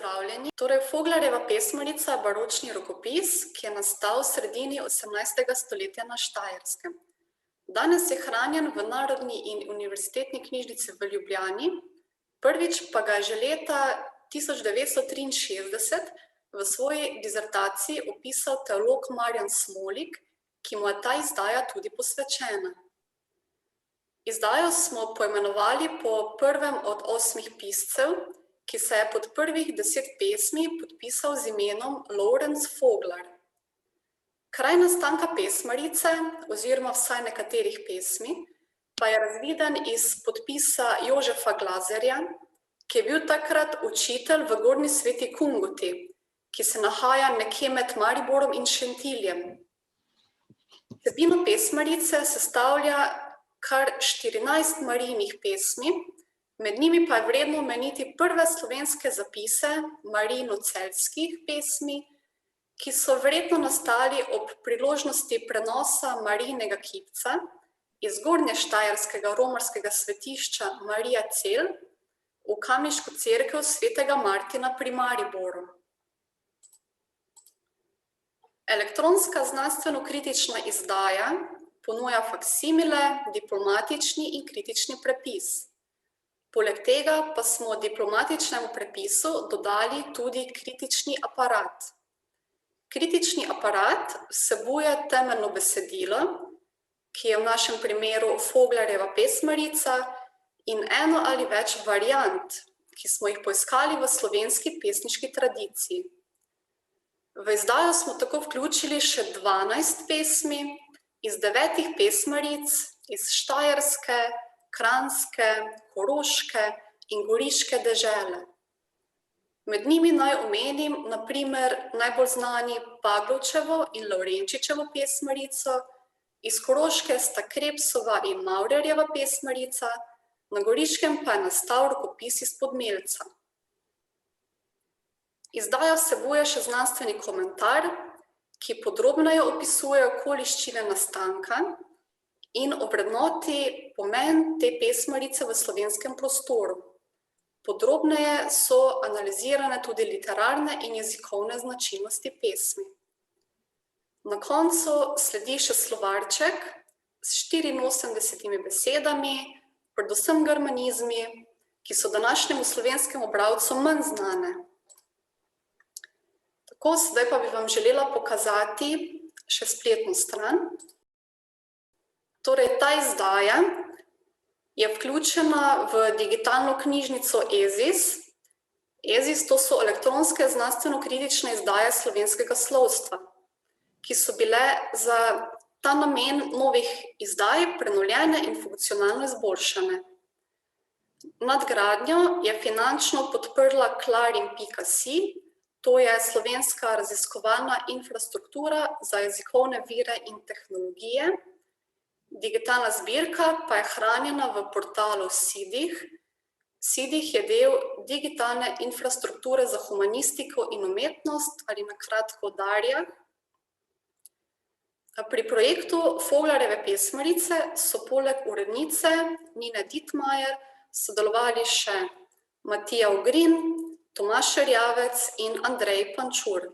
pozdravljeni. Torej, Foglarjeva pesmarica je baročni rokopis, ki je nastal v sredini 18. stoletja na Štajerskem. Danes je hranjen v Narodni in univerzitetni knjižnici v Ljubljani, prvič pa ga je že leta 1963 v svoji dizertaciji opisal teolog Marjan Smolik, ki mu je ta izdaja tudi posvečena. Izdajo smo poimenovali po prvem od 8 piscev, ki se je pod prvih 10 pesmi podpisal z imenom Lorenz Foglar. Kraj nastanka pesmarice, oziroma vsaj nekaterih pesmi, pa je razviden iz podpisa Jožefa Glazerja, ki je bil takrat učitelj v Gornji Sveti Kungoti, ki se nahaja nekje med Mariborom in Šentiljem. Vsebino pesmarice sestavlja kar 14 Marijinih pesmi, med njimi pa je vredno omeniti prve slovenske zapise marijino-celjskih pesmi, ki so verjetno nastali ob priložnosti prenosa Marijinega kipca iz gornještajerskega romarskega svetišča Marija Celj v kamniško cerkev svetega Martina pri Mariboru. Elektronska znanstveno-kritična izdaja ponuja faksimile, diplomatični in kritični prepis. Poleg tega pa smo diplomatičnemu prepisu dodali tudi kritični aparat. Kritični aparat vsebuje temeljno besedilo, ki je v našem primeru Foglarjeva pesmarica, in eno ali več variant, ki smo jih poiskali v slovenski pesniški tradiciji. V izdajo smo tako vključili še 12 pesmi iz 9 pesmaric iz Štajerske, Kranjske, Koroške in Goriške dežele. Med njimi naj omenim na primer najbolj znani Paglovčevo in Lavrenčičevo pesmarico, iz Koroške sta Krepsova in Maurerjeva pesmarica, na Goriškem pa je nastal rokopis iz Podmelca. Izdaja vsebuje še znanstveni komentar, ki podrobneje opisuje okoliščine nastanka in ovrednoti pomen te pesmarice v slovenskem prostoru. Podrobneje so analizirane tudi literarne in jezikovne značilnosti pesmi. Na koncu sledi še slovarček s 84 besedami, predvsem germanizmi, ki so današnjemu slovenskemu bralcu manj znane. Tako, zdaj pa bi vam želela pokazati še spletno stran. Torej, ta izdaja je vključena v digitalno knjižnico EZIS. EZIS, to so elektronske znanstveno-kritične izdaje slovenskega slovstva, ki so bile za ta namen novih izdaj prenovljene in funkcionalno izboljšane. Nadgradnjo je finančno podprla Clarin.si, to je slovenska raziskovalna infrastruktura za jezikovne vire in tehnologije. Digitalna zbirka pa je hranjena v portalu SIDIH. SIDIH je del digitalne infrastrukture za humanistiko in umetnost, ali na kratko DARIA. Pri projektu Foglarjeve pesmarice so poleg urednice Nine Dittmajer sodelovali še Matija Ogrin, Tomaž Erjavec in Andrej Pančur.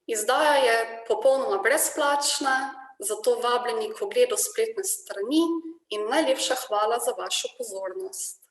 Izdaja je popolnoma brezplačna, zato vabljeni k ogledu spletne strani in najlepša hvala za vašo pozornost.